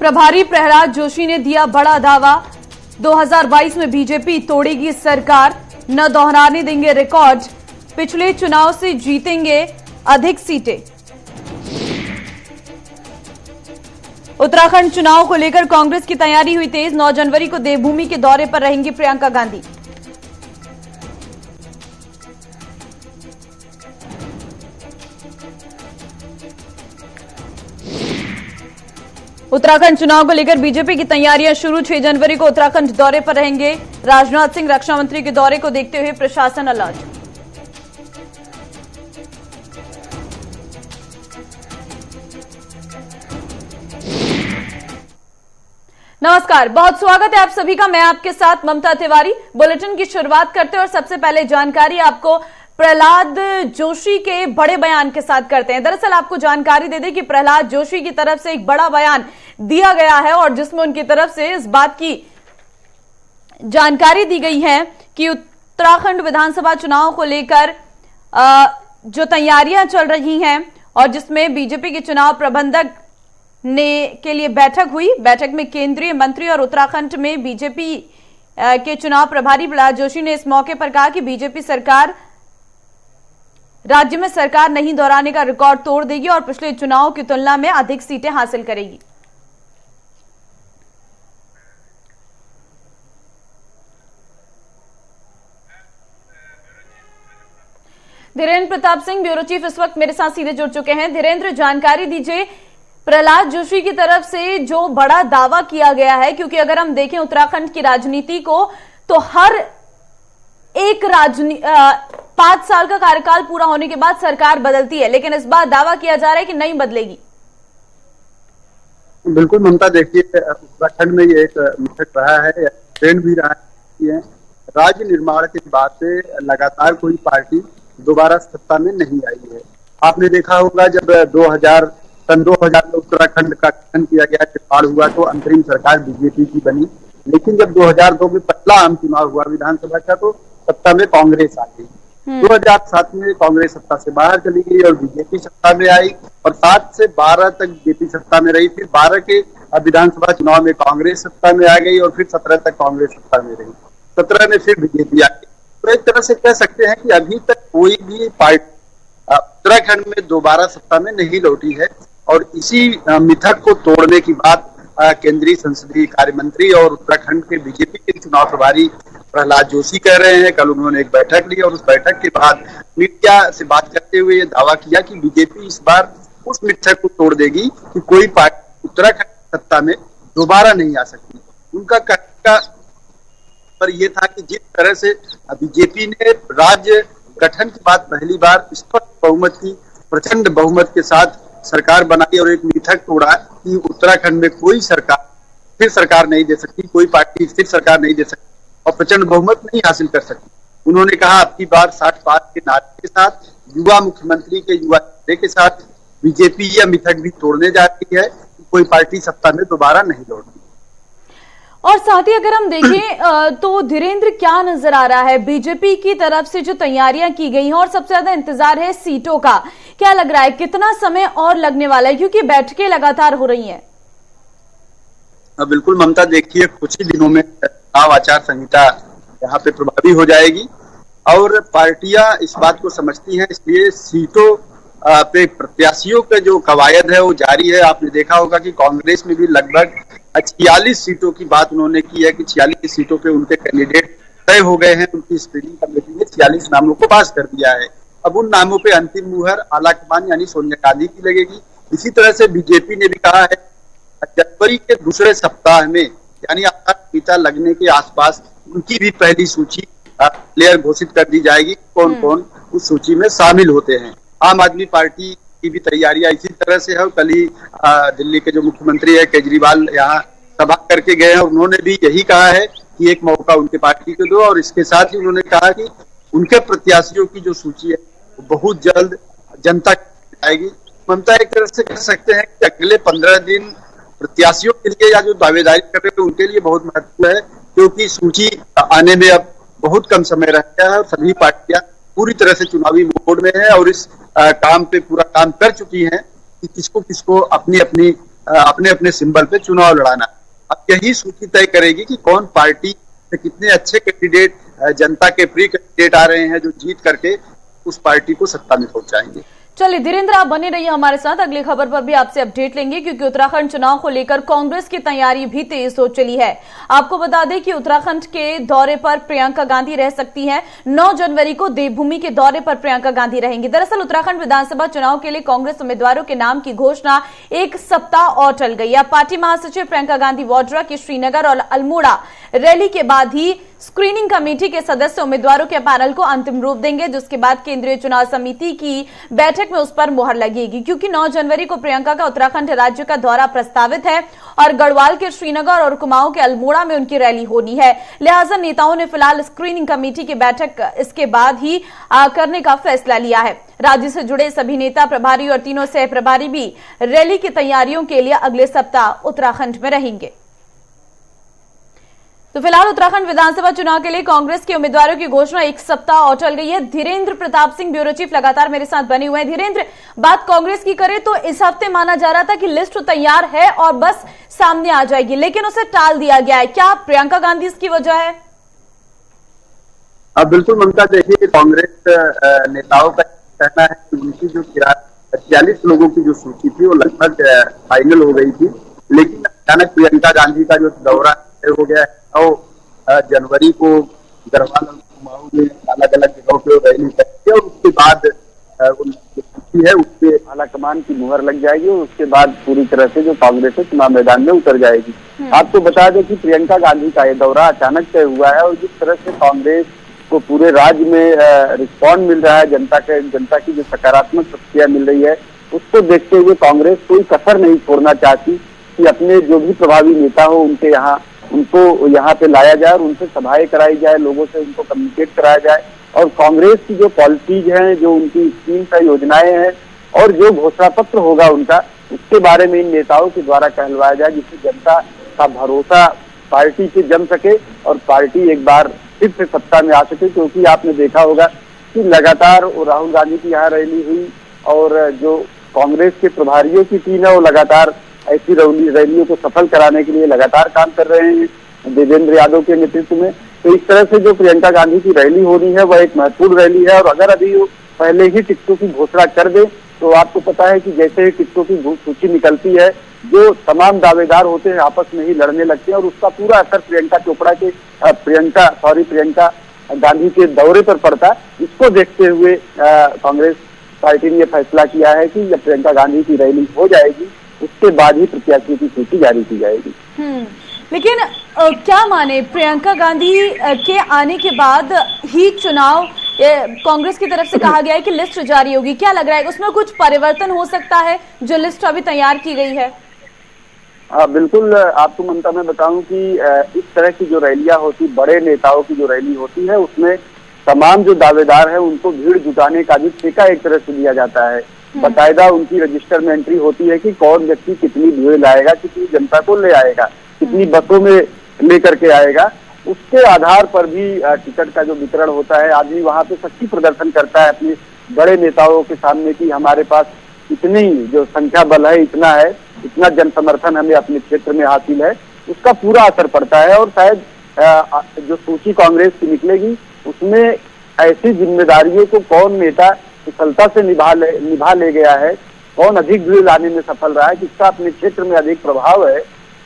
प्रभारी प्रहलाद जोशी ने दिया बड़ा दावा। 2022 में बीजेपी तोड़ेगी सरकार, न दोहराने देंगे रिकॉर्ड, पिछले चुनाव से जीतेंगे अधिक सीटें। उत्तराखंड चुनाव को लेकर कांग्रेस की तैयारी हुई तेज। 9 जनवरी को देवभूमि के दौरे पर रहेंगी प्रियंका गांधी। उत्तराखंड चुनाव को लेकर बीजेपी की तैयारियां शुरू। 6 जनवरी को उत्तराखंड दौरे पर रहेंगे राजनाथ सिंह। रक्षा मंत्री के दौरे को देखते हुए प्रशासन अलर्ट। नमस्कार, बहुत स्वागत है आप सभी का। मैं आपके साथ ममता तिवारी। बुलेटिन की शुरुआत करते हैं और सबसे पहले जानकारी आपको प्रहलाद जोशी के बड़े बयान के साथ करते हैं। दरअसल आपको जानकारी दे दें कि प्रहलाद जोशी की तरफ से एक बड़ा बयान दिया गया है और जिसमें उनकी तरफ से इस बात की जानकारी दी गई है कि उत्तराखंड विधानसभा चुनाव को लेकर जो तैयारियां चल रही हैं और जिसमें बीजेपी के चुनाव प्रबंधक के लिए बैठक हुई। बैठक में केंद्रीय मंत्री और उत्तराखंड में बीजेपी के चुनाव प्रभारी प्रहलाद जोशी ने इस मौके पर कहा कि बीजेपी सरकार राज्य में सरकार नहीं दोहराने का रिकॉर्ड तोड़ देगी और पिछले चुनाव की तुलना में अधिक सीटें हासिल करेगी। धीरेन्द्र प्रताप सिंह ब्यूरो चीफ इस वक्त मेरे साथ सीधे जुड़ चुके हैं। धीरेन्द्र, जानकारी दीजिए प्रहलाद जोशी की तरफ से जो बड़ा दावा किया गया है, क्योंकि अगर हम देखें उत्तराखंड की राजनीति को तो हर एक 5 साल का कार्यकाल पूरा होने के बाद सरकार बदलती है, लेकिन इस बार दावा किया जा रहा है कि नहीं बदलेगी। बिल्कुल ममता, देखिए उत्तराखंड में ये एक मिथक रहा है, ट्रेंड भी रहा है। राज्य निर्माण के बाद से लगातार कोई पार्टी दोबारा सत्ता में नहीं आई है। आपने देखा होगा जब 2000 में उत्तराखंड का गठन किया गया, चुनाव हुआ तो अंतरिम सरकार बीजेपी की बनी, लेकिन जब 2002 में पहला आम चुनाव हुआ विधानसभा का तो सत्ता में कांग्रेस आ गई। 2007 में कांग्रेस सत्ता से बाहर चली गई और बीजेपी सत्ता में आई और 7 से 12 तक बीजेपी सत्ता में रही। फिर 12 के विधानसभा चुनाव में कांग्रेस सत्ता में आ गई और फिर 17 तक कांग्रेस सत्ता में रही। 17 में फिर बीजेपी आ गई। तो एक तरह से कह सकते हैं कि अभी तक कोई भी पार्टी उत्तराखंड में दोबारा सत्ता में नहीं लौटी है और इसी मिथक को तोड़ने की बात केंद्रीय संसदीय कार्य मंत्री और उत्तराखंड के बीजेपी के चुनाव प्रभारी प्रहलाद जोशी कह रहे हैं। कल उन्होंने एक बैठक ली और उस बैठक के बाद मीडिया से बात करते हुए ये दावा किया कि बीजेपी इस बार उस मिथक को तोड़ देगी कि कोई पार्टी उत्तराखंड सत्ता में दोबारा नहीं आ सकती। उनका कहना पर यह था कि जिस तरह से बीजेपी ने राज्य गठन के बाद पहली बार स्पष्ट बहुमत की प्रचंड बहुमत के साथ सरकार बनाई और एक मिथक तोड़ा कि उत्तराखंड में कोई सरकार फिर सरकार नहीं दे सकती, कोई पार्टी फिर सरकार नहीं दे सकती और प्रचंड बहुमत नहीं हासिल कर सकती। उन्होंने कहा अब की बार 60 पार के नारे के साथ युवा मुख्यमंत्री के युवा नेता के साथ बीजेपी यह मिथक भी तोड़ने जा रही है कि कोई पार्टी सत्ता में दोबारा नहीं लौटती। और साथ ही अगर हम देखें तो धीरेन्द्र, क्या नजर आ रहा है बीजेपी की तरफ से जो तैयारियां की गई हैं और सबसे ज्यादा इंतजार है सीटों का, क्या लग रहा है कितना समय और लगने वाला है, क्योंकि बैठकें लगातार हो रही हैं? बिल्कुल ममता, देखिए कुछ ही दिनों में चुनाव आचार संहिता यहाँ पे प्रभावी हो जाएगी और पार्टियां इस बात को समझती हैं, इसलिए सीटों पे प्रत्याशियों का जो कवायद है वो जारी है। आपने देखा होगा कि कांग्रेस में भी लगभग 46 सीटों की बात उन्होंने की है कि 46 सीटों पे उनके कैंडिडेट तय हो गए हैं। उनकी स्क्रीनिंग कमेटी ने 46 नामों को पास कर दिया है। अब उन नामों पे अंतिम मुहर आलाकमान यानी सोनिया गांधी की लगेगी। इसी तरह से बीजेपी ने भी कहा है जनवरी के दूसरे सप्ताह में यानी आचार संहिता लगने के आसपास उनकी भी पहली सूची प्लेयर घोषित कर दी जाएगी, कौन कौन उस सूची में शामिल होते हैं। आम आदमी पार्टी की भी तैयारियां इसी तरह से है। कल ही दिल्ली के जो मुख्यमंत्री है केजरीवाल यहाँ सभा करके गए हैं, उन्होंने भी यही कहा है कि एक मौका उनके पार्टी को दो और इसके साथ ही उन्होंने कहा कि उनके प्रत्याशियों की जो सूची है वो बहुत जल्द जनता को आएगी। ममता, एक तरह से कह सकते हैं कि अगले 15 दिन प्रत्याशियों के लिए या जो दावेदारी कर रहे हैं उनके लिए बहुत महत्वपूर्ण है, क्योंकि सूची आने में अब बहुत कम समय रह गया है और सभी पार्टियां पूरी तरह से चुनावी मोड में है और इस काम पे पूरा काम कर चुकी हैं कि किसको किसको अपनी अपनी अपने अपने सिंबल पे चुनाव लड़ाना। अब यही सूची तय करेगी कि कौन पार्टी से कितने अच्छे कैंडिडेट, जनता के प्रिय कैंडिडेट आ रहे हैं जो जीत करके उस पार्टी को सत्ता में पहुंचाएंगे। चलिए धीरेन्द्र, आप बने रहिए हमारे साथ, अगली खबर पर भी आपसे अपडेट लेंगे क्योंकि उत्तराखंड चुनाव को लेकर कांग्रेस की तैयारी भी तेज हो चली है। आपको बता दें कि उत्तराखंड के दौरे पर प्रियंका गांधी रह सकती हैं। 9 जनवरी को देवभूमि के दौरे पर प्रियंका गांधी रहेंगी। दरअसल उत्तराखंड विधानसभा चुनाव के लिए कांग्रेस उम्मीदवारों के नाम की घोषणा एक सप्ताह और टल गई। अब पार्टी महासचिव प्रियंका गांधी वाड्रा की श्रीनगर और अल्मोड़ा रैली के बाद ही स्क्रीनिंग कमेटी के सदस्य उम्मीदवारों के पैनल को अंतिम रूप देंगे, जिसके बाद केंद्रीय चुनाव समिति की बैठक में उस पर मुहर लगेगी। क्योंकि 9 जनवरी को प्रियंका का उत्तराखंड राज्य का दौरा प्रस्तावित है और गढ़वाल के श्रीनगर और कुमाऊं के अल्मोड़ा में उनकी रैली होनी है, लिहाजा नेताओं ने फिलहाल स्क्रीनिंग कमेटी की बैठक इसके बाद ही करने का फैसला लिया है। राज्य से जुड़े सभी नेता, प्रभारी और तीनों सह प्रभारी भी रैली की तैयारियों के लिए अगले सप्ताह उत्तराखंड में रहेंगे। तो फिलहाल उत्तराखंड विधानसभा चुनाव के लिए कांग्रेस के उम्मीदवारों की घोषणा एक सप्ताह और टल गई है। धीरेन्द्र प्रताप सिंह ब्यूरो चीफ लगातार मेरे साथ बने हुए हैं। धीरेन्द्र, बात कांग्रेस की करें तो इस हफ्ते माना जा रहा था कि लिस्ट तैयार है और बस सामने आ जाएगी, लेकिन उसे टाल दिया गया है। क्या प्रियंका गांधी इसकी वजह है? अब बिल्कुल ममता, देखिए कांग्रेस नेताओं का कहना है कि उनकी जो 46 लोगों की जो सूची थी वो लगभग फाइनल हो गई थी, लेकिन अचानक प्रियंका गांधी का जो दौरा हो गया है 9 जनवरी को गढ़वाल और कुमाऊं में अलग अलग जगहों पे रैली करेंगे और उसके बाद है उससे आलाकमान की मुहर लग जाएगी और उसके बाद पूरी तरह से जो कांग्रेस है चुनाव मैदान में उतर जाएगी। आपको बता दें कि प्रियंका गांधी का ये दौरा अचानक तय हुआ है और जिस तरह से कांग्रेस को पूरे राज्य में रिस्पॉन्ड मिल रहा है, जनता की जो सकारात्मक प्रतिक्रिया मिल रही है, उसको देखते हुए कांग्रेस कोई कसर नहीं छोड़ना चाहती कि अपने जो भी प्रभावी नेता हो उनको यहाँ पे लाया जाए और उनसे सभाएं कराई जाए, लोगों से उनको कम्युनिकेट कराया जाए और कांग्रेस की जो पॉलिसीज हैं, जो उनकी स्कीम्स है, योजनाएं हैं और जो घोषणा पत्र होगा उनका, उसके बारे में इन नेताओं के द्वारा कहलवाया जाए, जिससे जनता का भरोसा पार्टी से जम सके और पार्टी एक बार फिर से सत्ता में आ सके। क्योंकि आपने देखा होगा कि लगातार राहुल गांधी की यहाँ रैली हुई और जो कांग्रेस के प्रभारियों की टीम है वो लगातार ऐसी रैलियों को सफल कराने के लिए लगातार काम कर रहे हैं देवेंद्र यादव के नेतृत्व में। तो इस तरह से जो प्रियंका गांधी की रैली होनी है वह एक महत्वपूर्ण रैली है और अगर अभी वो पहले ही टिकटों की घोषणा कर दे तो आपको पता है कि जैसे ही टिकटों की सूची निकलती है, जो तमाम दावेदार होते हैं आपस में ही लड़ने लगते हैं और उसका पूरा असर प्रियंका गांधी के दौरे पर पड़ता है। इसको देखते हुए कांग्रेस पार्टी ने यह फैसला किया है कि जब प्रियंका गांधी की रैली हो जाएगी उसके बाद ही प्रत्याशियों की सूची जारी की जाएगी। लेकिन क्या माने, प्रियंका गांधी के आने के बाद ही चुनाव कांग्रेस की तरफ से कहा गया है कि लिस्ट जारी होगी, क्या लग रहा है उसमें कुछ परिवर्तन हो सकता है जो लिस्ट अभी तैयार की गई है? बिल्कुल, आपको ममता मैं बताऊं कि इस तरह की जो रैलियां होती, बड़े नेताओं की जो रैली होती है, उसमें तमाम जो दावेदार है उनको भीड़ जुटाने का भी ठेका एक तरह से दिया जाता है। बाकायदा उनकी रजिस्टर में एंट्री होती है कि कौन व्यक्ति कितनी भीड़ लाएगा, कितनी जनता को ले आएगा, कितनी बसों में लेकर के आएगा, उसके आधार पर भी टिकट का जो वितरण होता है। आदमी वहां पे शक्ति प्रदर्शन करता है अपने बड़े नेताओं के सामने कि हमारे पास इतनी जो संख्या बल है, इतना जन समर्थन हमें अपने क्षेत्र में हासिल है, उसका पूरा असर पड़ता है। और शायद जो सूची कांग्रेस की निकलेगी उसमें ऐसी जिम्मेदारियों को कौन नेता कुशलता से निभा ले गया है, कौन अधिक भीड़ लाने में सफल रहा है, किसका अपने क्षेत्र में अधिक प्रभाव है,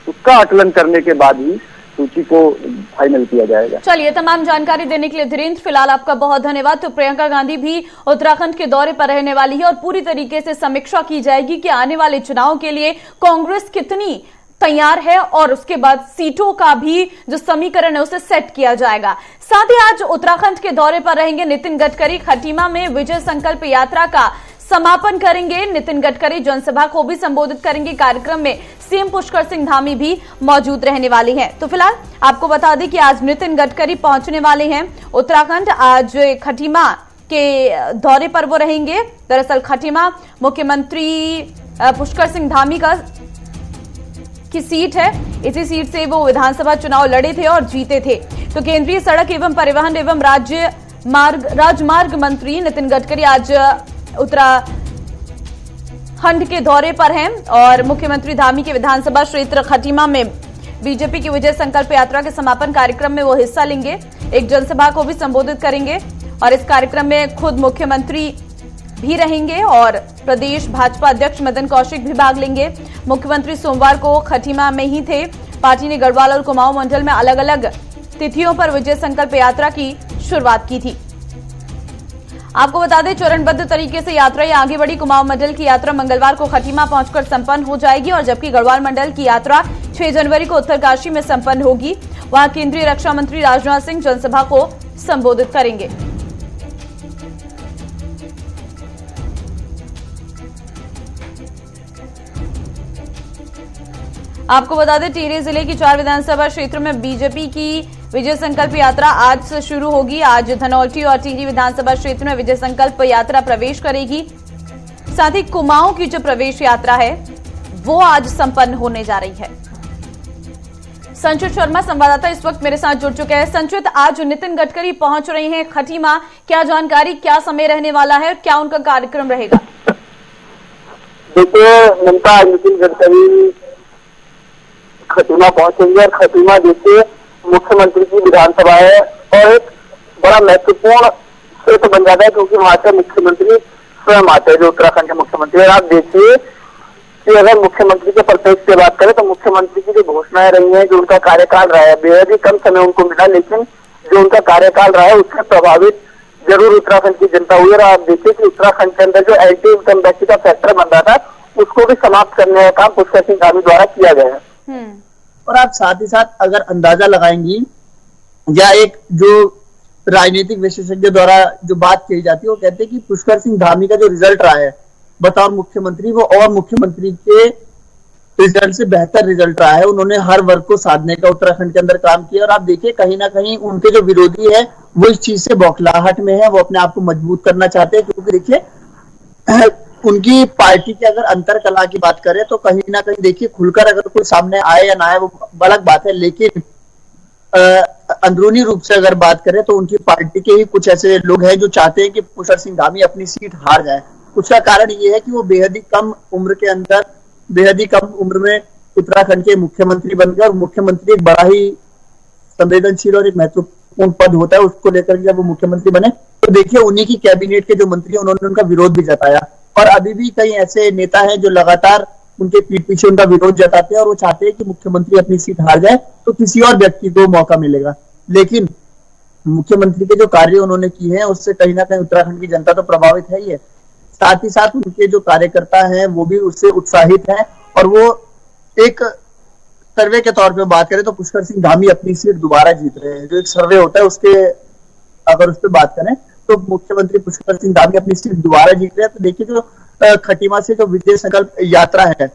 उसका आकलन करने के बाद ही सूची को फाइनल किया जाएगा। चलिए, तमाम जानकारी देने के लिए धीरेन्द्र फिलहाल आपका बहुत धन्यवाद। तो प्रियंका गांधी भी उत्तराखंड के दौरे पर रहने वाली है और पूरी तरीके से समीक्षा की जाएगी कि आने वाले चुनाव के लिए कांग्रेस कितनी तैयार है और उसके बाद सीटों का भी जो समीकरण है उसे सेट किया जाएगा। साथ ही आज उत्तराखंड के दौरे पर रहेंगे नितिन गडकरी। खटीमा में विजय संकल्प यात्रा का समापन करेंगे। नितिन गडकरी जनसभा को भी संबोधित करेंगे। कार्यक्रम में सीएम पुष्कर सिंह धामी भी मौजूद रहने वाले हैं। तो फिलहाल आपको बता दें कि आज नितिन गडकरी पहुंचने वाले हैं उत्तराखंड। आज खटीमा के दौरे पर वो रहेंगे। दरअसल खटीमा मुख्यमंत्री पुष्कर सिंह धामी की सीट है। इसी सीट से वो विधानसभा चुनाव लड़े थे और जीते थे। तो केंद्रीय सड़क एवं परिवहन एवं राजमार्ग मंत्री नितिन गडकरी आज खंड के दौरे पर हैं और मुख्यमंत्री धामी के विधानसभा क्षेत्र खटीमा में बीजेपी की विजय संकल्प यात्रा के समापन कार्यक्रम में वो हिस्सा लेंगे। एक जनसभा को भी संबोधित करेंगे और इस कार्यक्रम में खुद मुख्यमंत्री भी रहेंगे और प्रदेश भाजपा अध्यक्ष मदन कौशिक भी भाग लेंगे। मुख्यमंत्री सोमवार को खटीमा में ही थे। पार्टी ने गढ़वाल और कुमाऊं मंडल में अलग अलग तिथियों पर विजय संकल्प यात्रा की शुरुआत की थी। आपको बता दें, चरणबद्ध तरीके से यात्रा आगे बढ़ी। कुमाऊं मंडल की यात्रा मंगलवार को खटीमा पहुंचकर संपन्न हो जाएगी और जबकि गढ़वाल मंडल की यात्रा 6 जनवरी को उत्तरकाशी में संपन्न होगी। वहां केंद्रीय रक्षा मंत्री राजनाथ सिंह जनसभा को संबोधित करेंगे। आपको बता दें, टिहरी जिले की 4 विधानसभा क्षेत्र में बीजेपी की विजय संकल्प यात्रा आज से शुरू होगी। आज धनौल्टी और टिहरी विधानसभा क्षेत्र में विजय संकल्प यात्रा प्रवेश करेगी। साथ ही कुमाऊं की जो प्रवेश यात्रा है वो आज संपन्न होने जा रही है। संचित शर्मा संवाददाता इस वक्त मेरे साथ जुड़ चुके हैं। संचित, आज नितिन गडकरी पहुंच रहे हैं खटीमा, क्या जानकारी, क्या समय रहने वाला है, क्या उनका कार्यक्रम रहेगा? देखिए ममता, नितिन गडकरी खटीमा पहुंचेंगे और खटीमा देखिए मुख्यमंत्री की विधानसभा है और एक बड़ा महत्वपूर्ण क्षेत्र बन जाता है क्योंकि वहां से मुख्यमंत्री स्वयं आते हैं, जो उत्तराखंड के मुख्यमंत्री है। आप देखिए कि अगर मुख्यमंत्री के परिप्रेक्ष्य से बात करें तो मुख्यमंत्री की जो घोषणाएं रही हैं, जो उनका कार्यकाल रहा है, बेहद ही कम समय उनको मिला, लेकिन जो उनका कार्यकाल रहा है उससे प्रभावित जरूर उत्तराखंड की जनता हुई है। और आप देखिए कि उत्तराखंड के अंदर जो एंटी इनकम टैक्स का फैक्टर बन रहा था उसको भी समाप्त करने का काम पुष्कर सिंह धामी द्वारा किया गया है। और आप साथ ही साथ अगर अंदाजा लगाएंगी या एक जो राजनीतिक विशेषज्ञ द्वारा जो बात कही जाती है वो कहते हैं कि पुष्कर सिंह धामी का जो रिजल्ट रहा है बतौर मुख्यमंत्री, वो और मुख्यमंत्री के रिजल्ट से बेहतर रिजल्ट रहा है। उन्होंने हर वर्ग को साधने का उत्तराखंड के अंदर काम किया और आप देखिए कहीं ना कहीं उनके जो विरोधी है वो इस चीज से बौखलाहट में है, वो अपने आप को मजबूत करना चाहते हैं। क्योंकि देखिए उनकी पार्टी की अगर अंतर कला की बात करें तो कहीं ना कहीं देखिए खुलकर अगर कोई सामने आए या ना आए वो अलग बात है, लेकिन अंदरूनी रूप से अगर बात करें तो उनकी पार्टी के ही कुछ ऐसे लोग हैं जो चाहते हैं कि पुष्कर सिंह धामी अपनी सीट हार जाए। उसका कारण ये है कि वो बेहद ही कम उम्र के अंदर, बेहद ही कम उम्र में उत्तराखंड के मुख्यमंत्री बन गए और मुख्यमंत्री एक बड़ा ही संवेदनशील और एक महत्वपूर्ण पद होता है। उसको लेकर जब वो मुख्यमंत्री बने तो देखिए उन्हीं की कैबिनेट के जो मंत्री हैं उन्होंने उनका विरोध भी जताया और अभी भी कई ऐसे नेता हैं जो लगातार उनके पीठ पीछे उनका विरोध जताते हैं और वो चाहते हैं कि मुख्यमंत्री अपनी सीट हार जाए तो किसी और व्यक्ति को मौका मिलेगा। लेकिन मुख्यमंत्री के जो कार्य उन्होंने किए हैं उससे कहीं ना कहीं उत्तराखंड की जनता तो प्रभावित है ही है, साथ ही साथ उनके जो कार्यकर्ता हैं वो भी उससे उत्साहित हैं। और वो एक सर्वे के तौर पे बात करें तो पुष्कर सिंह धामी अपनी सीट दोबारा जीत रहे हैं। जो एक सर्वे होता है उसके अगर उस पर बात करें तो मुख्यमंत्री पुष्कर सिंह धामी अपनी सीट दोबारा जीत रहे हैं। तो देखिए जो खटीमा से जो विजय संकल्प यात्रा है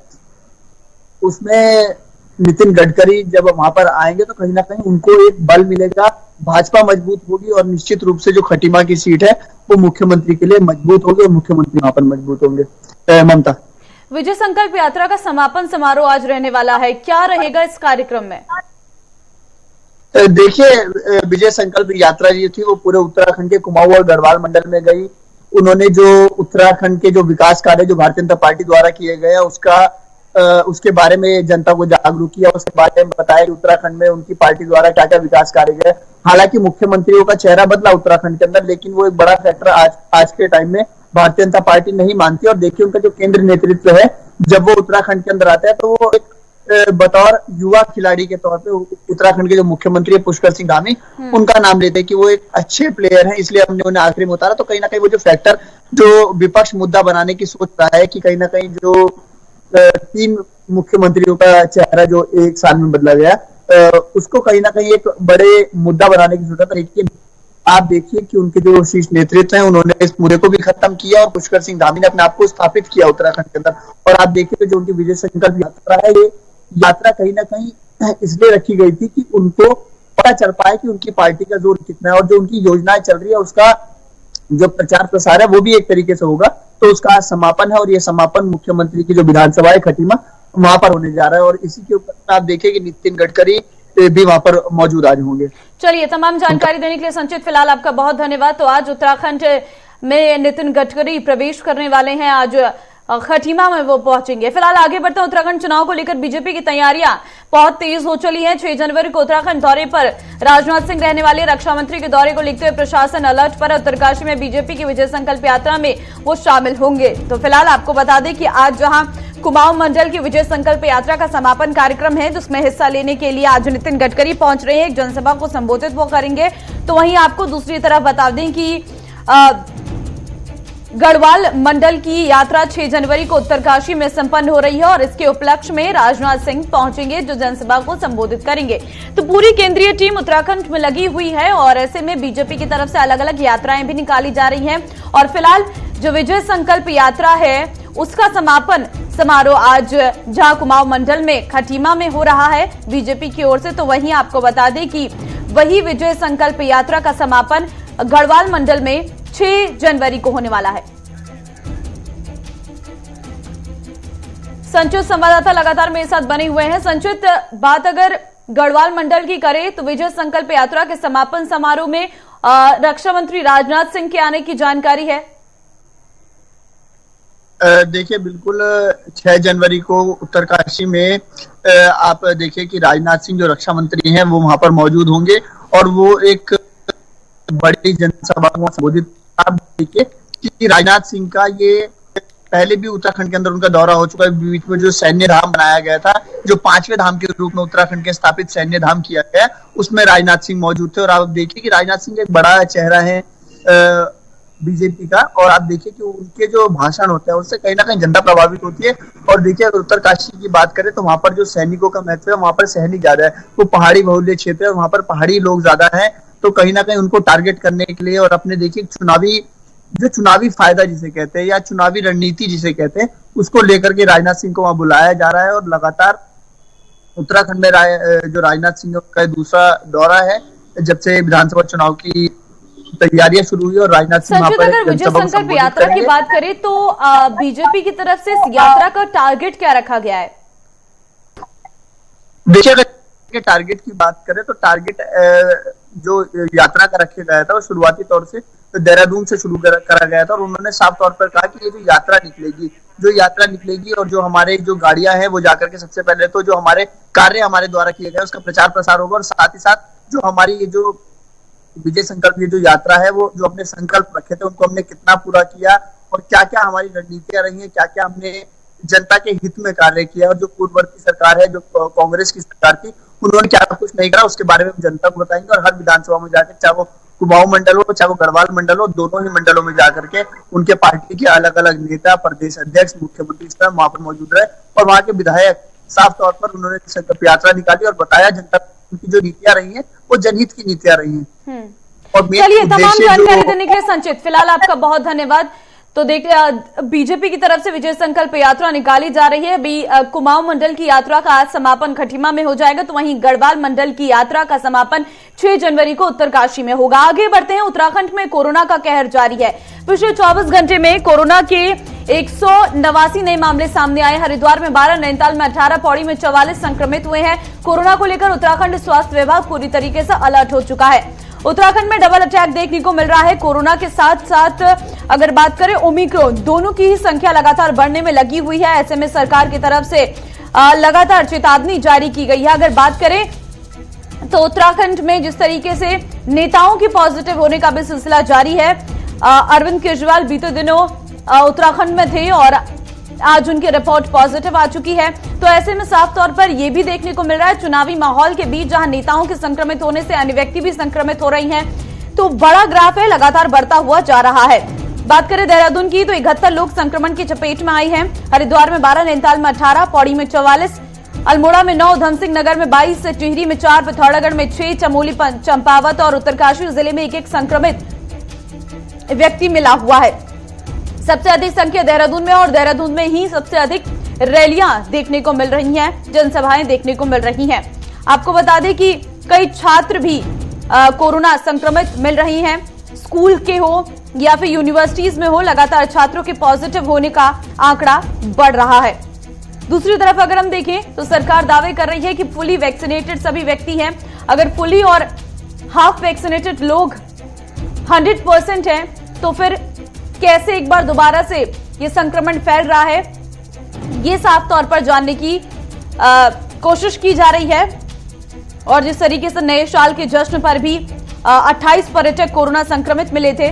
उसमें नितिन गडकरी जब वहां पर आएंगे तो कहीं ना कहीं उनको एक बल मिलेगा, भाजपा मजबूत होगी और निश्चित रूप से जो खटीमा की सीट है वो मुख्यमंत्री के लिए मजबूत होगी और मुख्यमंत्री वहां पर मजबूत होंगे। ममता, विजय संकल्प यात्रा का समापन समारोह आज रहने वाला है, क्या रहेगा इस कार्यक्रम में? देखिए विजय संकल्प यात्रा जो थी वो पूरे उत्तराखंड के कुमाऊं और गढ़वाल मंडल में गई। उन्होंने जो उत्तराखंड के जो विकास कार्य जो भारतीय जनता पार्टी द्वारा किए गए उसके बारे में जनता को जागरूक किया, उसके बारे में बताया कि उत्तराखंड में उनकी पार्टी द्वारा क्या क्या विकास कार्य गए। हालांकि मुख्यमंत्रियों का चेहरा बदला उत्तराखंड के अंदर, लेकिन वो एक बड़ा फैक्टर आज के टाइम में भारतीय जनता पार्टी नहीं मानती। और देखिए उनका जो केंद्रीय नेतृत्व है जब वो उत्तराखंड के अंदर आता है तो वो एक बतौर युवा खिलाड़ी के तौर पे उत्तराखंड के जो मुख्यमंत्री है पुष्कर सिंह धामी उनका नाम लेते हैं कि वो एक अच्छे प्लेयर हैं, इसलिए हमने उन्हें आखिरी में उतारा। तो कहीं ना कहीं वो जो फैक्टर जो विपक्ष मुद्दा बनाने की सोच रहा है कि कहीं ना कहीं जो 3 मुख्यमंत्रियों का चेहरा जो एक साल में बदला गया उसको कहीं ना कहीं एक बड़े मुद्दा बनाने की जरूरत है। लेकिन आप देखिए कि उनके जो शीर्ष नेतृत्व है उन्होंने इस मुद्दे को भी खत्म किया और पुष्कर सिंह धामी ने अपने आप को स्थापित किया उत्तराखंड के अंदर। और आप देखिए जो उनकी विजय संकल्प यात्रा है, ये यात्रा कहीं ना कहीं इसलिए रखी गई थी कि उनको पता चल पाए कि उनकी पार्टी का जोर कितना है और जो उनकी योजनाएं चल रही है उसका जो प्रचार प्रसार है वो भी एक तरीके से होगा। तो उसका समापन है और ये समापन मुख्यमंत्री की जो विधानसभा है खटीमा वहां पर होने जा रहा है और इसी के ऊपर आप देखिए कि नितिन गडकरी भी वहां पर मौजूद आज होंगे। चलिए, तमाम जानकारी देने के लिए संचित फिलहाल आपका बहुत धन्यवाद। तो आज उत्तराखंड में नितिन गडकरी प्रवेश करने वाले हैं। आज खटीमा में वो पहुंचेंगे। फिलहाल आगे बढ़ते हैं। उत्तराखंड चुनाव को लेकर बीजेपी की तैयारियां बहुत तेज हो चली हैं। 6 जनवरी को उत्तराखंड दौरे पर राजनाथ सिंह रहने वाले। रक्षा मंत्री के दौरे को लेते हुए प्रशासन अलर्ट पर। उत्तरकाशी में बीजेपी की विजय संकल्प यात्रा में वो शामिल होंगे। तो फिलहाल आपको बता दें कि आज जहां कुमाऊं मंडल की विजय संकल्प यात्रा का समापन कार्यक्रम है, जिसमें हिस्सा लेने के लिए आज नितिन गडकरी पहुंच रहे हैं। एक जनसभा को संबोधित वो करेंगे। तो वहीं आपको दूसरी तरफ बता दें कि गढ़वाल मंडल की यात्रा 6 जनवरी को उत्तरकाशी में संपन्न हो रही है और इसके उपलक्ष्य में राजनाथ सिंह पहुंचेंगे, जो जनसभा को संबोधित करेंगे। तो पूरी केंद्रीय टीम उत्तराखंड में लगी हुई है और ऐसे में बीजेपी की तरफ से अलग अलग यात्राएं भी निकाली जा रही हैं। और फिलहाल जो विजय संकल्प यात्रा है, उसका समापन समारोह आज जहां कुमाऊं मंडल में खटीमा में हो रहा है बीजेपी की ओर से, तो वहीं आपको बता दें कि वही विजय संकल्प यात्रा का समापन गढ़वाल मंडल में 6 जनवरी को होने वाला है। संचित संवाददाता लगातार मेरे साथ बने हुए हैं। संचित, बात अगर गढ़वाल मंडल की करें तो विजय संकल्प यात्रा के समापन समारोह में रक्षा मंत्री राजनाथ सिंह के आने की जानकारी है। देखिए, बिल्कुल 6 जनवरी को उत्तरकाशी में आप देखिए कि राजनाथ सिंह जो रक्षा मंत्री हैं वो वहां पर मौजूद होंगे और वो एक बड़ी जनसभा को संबोधित। आप देखिए कि राजनाथ सिंह का ये पहले भी उत्तराखंड के अंदर उनका दौरा हो चुका है। बीच में जो सैन्य धाम बनाया गया था, जो 5वें धाम के रूप में उत्तराखंड के स्थापित सैन्य धाम किया गया, उसमें राजनाथ सिंह मौजूद थे। और आप देखिए कि राजनाथ सिंह एक बड़ा चेहरा है बीजेपी का, और आप देखिए कि उनके जो भाषण होते हैं उससे कहीं ना कहीं जनता प्रभावित होती है। और देखिए, अगर उत्तरकाशी की बात करें तो वहां पर जो सैनिकों का महत्व है, वहां पर सैनिक ज्यादा है, वो पहाड़ी बहुल्य क्षेत्र है, वहां पर पहाड़ी लोग ज्यादा है, तो कहीं ना कहीं उनको टारगेट करने के लिए और अपने देखिए चुनावी फायदा जिसे कहते हैं या चुनावी रणनीति जिसे कहते हैं, उसको लेकर के राजनाथ सिंह को वहां बुलाया जा रहा है। और लगातार उत्तराखंड में जो राजनाथ सिंह का दूसरा दौरा है जब से विधानसभा चुनाव की तैयारियां शुरू हुई, और राजनाथ सिंह अगर विजय संकल्प यात्रा की बात करें तो बीजेपी की तरफ से इस यात्रा का टारगेट क्या रखा गया है? देखिए, अगर टारगेट की बात करें तो टारगेट जो यात्रा का रखा गया था वो शुरुआती तौर से देहरादून से शुरू करा गया था। और उन्होंने साफ तौर पर कहा कि ये जो यात्रा निकलेगी और जो हमारे जो गाड़ियां हैं वो जाकर के सबसे पहले तो जो हमारे कार्य हमारे द्वारा किए गए उसका प्रचार प्रसार होगा, और साथ ही साथ जो हमारी ये जो विजय संकल्प ये जो यात्रा है, वो जो अपने संकल्प रखे थे उनको हमने कितना पूरा किया और क्या क्या हमारी रणनीतियां रही है, क्या क्या हमने जनता के हित में कार्य किया। और जो पूर्ववर्ती सरकार है, जो कांग्रेस की सरकार थी, उन्होंने क्या कुछ नहीं करा, उसके बारे में हम जनता को बताएंगे। और हर विधानसभा में जाकर, चाहे वो कुमाऊं मंडल हो, चाहे वो गढ़वाल मंडल हो, दोनों ही मंडलों में जाकर के उनके पार्टी के अलग अलग नेता, प्रदेश अध्यक्ष, मुख्यमंत्री वहां पर मौजूद रहे और वहां के विधायक साफ तौर पर उन्होंने संकल्प यात्रा निकाली और बताया जनता की जो नीतियां रही हैं वो जनहित की नीतियां रही हैं। और चलिए, तमाम जानकारी देने के लिए संचित फिलहाल आपका बहुत धन्यवाद। तो देखिए, बीजेपी की तरफ से विजय संकल्प यात्रा निकाली जा रही है। अभी कुमाऊं मंडल की यात्रा का आज समापन खटीमा में हो जाएगा, तो वहीं गढ़वाल मंडल की यात्रा का समापन 6 जनवरी को उत्तरकाशी में होगा। आगे बढ़ते हैं। उत्तराखंड में कोरोना का कहर जारी है। पिछले 24 घंटे में कोरोना के 189 नए मामले सामने आए। हरिद्वार में 12, नैनीताल में 18, पौड़ी में 44 संक्रमित हुए हैं। कोरोना को लेकर उत्तराखंड स्वास्थ्य विभाग पूरी तरीके से अलर्ट हो चुका है। उत्तराखंड में डबल अटैक देखने को मिल रहा है। कोरोना के साथ साथ अगर बात करें ओमिक्रॉन, दोनों की ही संख्या लगातार बढ़ने में लगी हुई है। ऐसे में सरकार की तरफ से लगातार चेतावनी जारी की गई है। अगर बात करें तो उत्तराखंड में जिस तरीके से नेताओं की पॉजिटिव होने का भी सिलसिला जारी है। अरविंद केजरीवाल बीते दिनों उत्तराखंड में थे और आज उनकी रिपोर्ट पॉजिटिव आ चुकी है। तो ऐसे में साफ तौर पर यह भी देखने को मिल रहा है, चुनावी माहौल के बीच जहां नेताओं के संक्रमित होने से अन्य व्यक्ति भी संक्रमित हो रही हैं, तो बड़ा ग्राफ है, लगातार बढ़ता हुआ जा रहा है। बात करें देहरादून की तो 71 लोग संक्रमण की चपेट में आए हैं। हरिद्वार में 12, नैनीताल में 18, पौड़ी में 44, अल्मोड़ा में 9, उधमसिंह नगर में 22, टिहरी में 4, पिथौरागढ़ में 6, चमोली, चंपावत और उत्तरकाशी जिले में एक संक्रमित व्यक्ति मिला हुआ है। सबसे अधिक संख्या देहरादून में और देहरादून में ही सबसे अधिक रैलियां देखने को मिल रही हैं, जनसभाएं देखने को मिल रही हैं। आपको बता दें कि कई छात्र भी कोरोना संक्रमित मिल रही हैं। स्कूल के हो या फिर यूनिवर्सिटीज में हो, लगातार छात्रों के पॉजिटिव होने का आंकड़ा बढ़ रहा है। दूसरी तरफ अगर हम देखें तो सरकार दावे कर रही है कि फुली वैक्सीनेटेड सभी व्यक्ति हैं। अगर फुली और हाफ वैक्सीनेटेड लोग 100% हैं तो फिर कैसे एक बार दोबारा से ये संक्रमण फैल रहा है, ये साफ तौर पर जानने की कोशिश की जा रही है। और जिस तरीके से नए साल के जश्न पर भी 28 पर्यटक कोरोना संक्रमित मिले थे।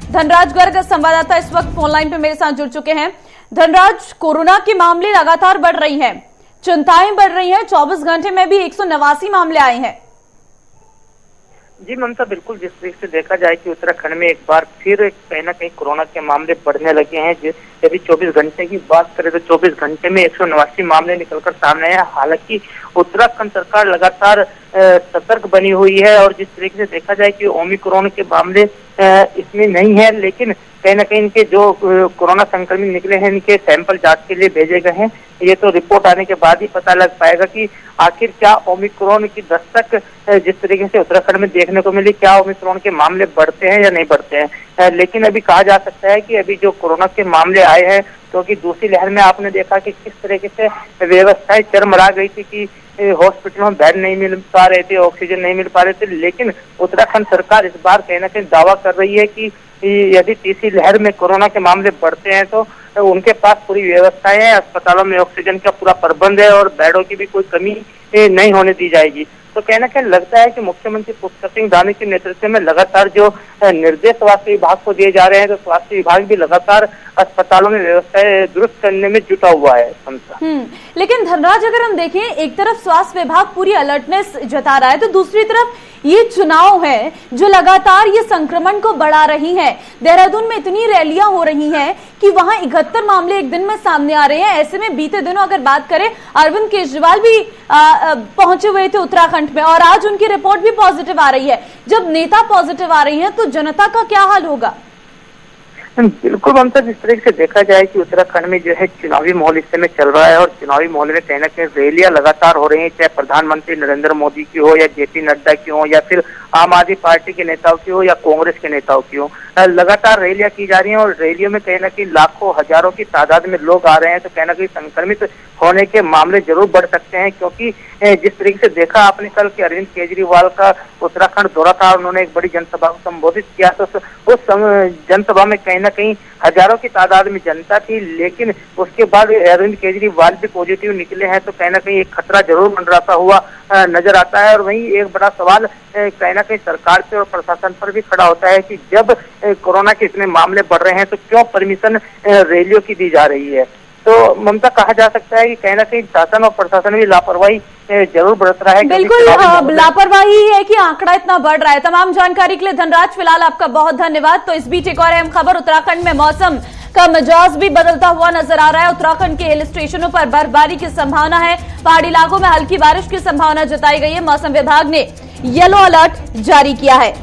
धनराज गर्ग संवाददाता इस वक्त फोनलाइन पे मेरे साथ जुड़ चुके हैं। धनराज, कोरोना के मामले लगातार बढ़ रही हैं, चिंताएं बढ़ रही हैं, 24 घंटे में भी 189 मामले आए हैं। जी ममता, बिल्कुल जिस तरीके से देखा जाए कि उत्तराखंड में एक बार फिर कहीं ना कहीं कोरोना के मामले बढ़ने लगे हैं। यदि 24 घंटे की बात करें तो 24 घंटे में 189 मामले निकलकर सामने आए हैं। हालांकि उत्तराखंड सरकार लगातार सतर्क बनी हुई है और जिस तरीके से देखा जाए कि ओमिक्रॉन के मामले इसमें नहीं है, लेकिन कहीं ना कहीं इनके जो कोरोना संक्रमित निकले हैं इनके सैंपल जांच के लिए भेजे गए हैं। ये तो रिपोर्ट आने के बाद ही पता लग पाएगा कि आखिर क्या ओमिक्रॉन की दस्तक जिस तरीके से उत्तराखंड में देखने को मिली, क्या ओमिक्रॉन के मामले बढ़ते हैं या नहीं बढ़ते हैं। लेकिन अभी कहा जा सकता है कि अभी जो कोरोना के मामले आए हैं, क्योंकि दूसरी लहर में आपने देखा कि किस तरीके से व्यवस्थाएं चरमरा गई थी कि हॉस्पिटलों में बेड नहीं मिल पा रहे थे, ऑक्सीजन नहीं मिल पा रहे थे। लेकिन उत्तराखंड सरकार इस बार कहीं ना कहीं दावा कर रही है कि यदि तीसरी लहर में कोरोना के मामले बढ़ते हैं तो उनके पास पूरी व्यवस्थाएं हैं, अस्पतालों में ऑक्सीजन का पूरा प्रबंध है और बेडों की भी कोई कमी नहीं होने दी जाएगी। तो कहना क्या लगता है कि मुख्यमंत्री पुष्कर सिंह धामी के नेतृत्व में लगातार जो निर्देश स्वास्थ्य विभाग को दिए जा रहे हैं, तो स्वास्थ्य विभाग भी लगातार अस्पतालों में व्यवस्थाएं दुरुस्त करने में जुटा हुआ है। लेकिन धनराज, अगर हम देखें, एक तरफ स्वास्थ्य विभाग पूरी अलर्टनेस जता रहा है, तो दूसरी तरफ ये चुनाव है जो लगातार ये संक्रमण को बढ़ा रही हैं। देहरादून में इतनी रैलियां हो रही हैं कि वहां 71 मामले एक दिन में सामने आ रहे हैं। ऐसे में बीते दिनों अगर बात करें, अरविंद केजरीवाल भी पहुंचे हुए थे उत्तराखंड में और आज उनकी रिपोर्ट भी पॉजिटिव आ रही है। जब नेता पॉजिटिव आ रही है तो जनता का क्या हाल होगा? बिल्कुल ममता, जिस तरीके से देखा जाए कि उत्तराखंड में जो है चुनावी माहौल इस समय चल रहा है और चुनावी माहौल में कहीं ना कहीं रैलियां लगातार हो रही हैं, चाहे प्रधानमंत्री नरेंद्र मोदी की हो या जेपी नड्डा की हो या फिर आम आदमी पार्टी के नेताओं की हो या कांग्रेस के नेताओं की हो। लगातार रैलियां की जा रही हैं और रैलियों में कहीं ना कहीं लाखों हजारों की तादाद में लोग आ रहे हैं। तो कहीं ना कहीं संक्रमित होने के मामले जरूर बढ़ सकते हैं, क्योंकि जिस तरीके से देखा आपने कल कि अरविंद केजरीवाल का उत्तराखंड दौरा था, उन्होंने एक बड़ी जनसभा को संबोधित किया, तो उस जनसभा में कहीं ना कहीं हजारों की तादाद में जनता थी। लेकिन उसके बाद अरविंद केजरीवाल भी पॉजिटिव निकले हैं, तो कहीं ना कहीं एक खतरा जरूर मंडराता हुआ नजर आता है। और वहीं एक बड़ा सवाल कहीं ना कहीं सरकार पे और प्रशासन पर भी खड़ा होता है कि जब कोरोना के इतने मामले बढ़ रहे हैं तो क्यों परमिशन रैलियों की दी जा रही है। तो ममता, कहा जा सकता है कि कहीं ना कहीं शासन और प्रशासन भी लापरवाही जरूर बरत रहा है। बिल्कुल लापरवाही है कि आंकड़ा इतना बढ़ रहा है। तमाम जानकारी के लिए धनराज फिलहाल आपका बहुत धन्यवाद। तो इस बीच एक और अहम खबर, उत्तराखंड में मौसम का मिजाज भी बदलता हुआ नजर आ रहा है। उत्तराखंड के हिल स्टेशनों पर बर्फबारी की संभावना है, पहाड़ी इलाकों में हल्की बारिश की संभावना जताई गई है। मौसम विभाग ने येलो अलर्ट जारी किया है।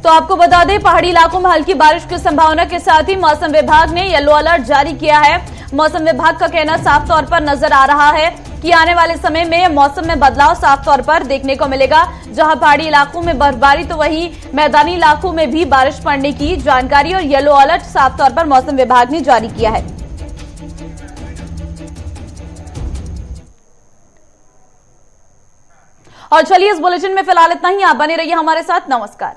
तो आपको बता दें, पहाड़ी इलाकों में हल्की बारिश की संभावना के साथ ही मौसम विभाग ने येलो अलर्ट जारी किया है। मौसम विभाग का कहना साफ तौर पर नजर आ रहा है कि आने वाले समय में मौसम में बदलाव साफ तौर पर देखने को मिलेगा। जहां पहाड़ी इलाकों में बर्फबारी, तो वहीं मैदानी इलाकों में भी बारिश पड़ने की जानकारी और येलो अलर्ट साफ तौर पर मौसम विभाग ने जारी किया है। और चलिए, इस बुलेटिन में फिलहाल इतना ही। आप बने रहिए हमारे साथ। नमस्कार।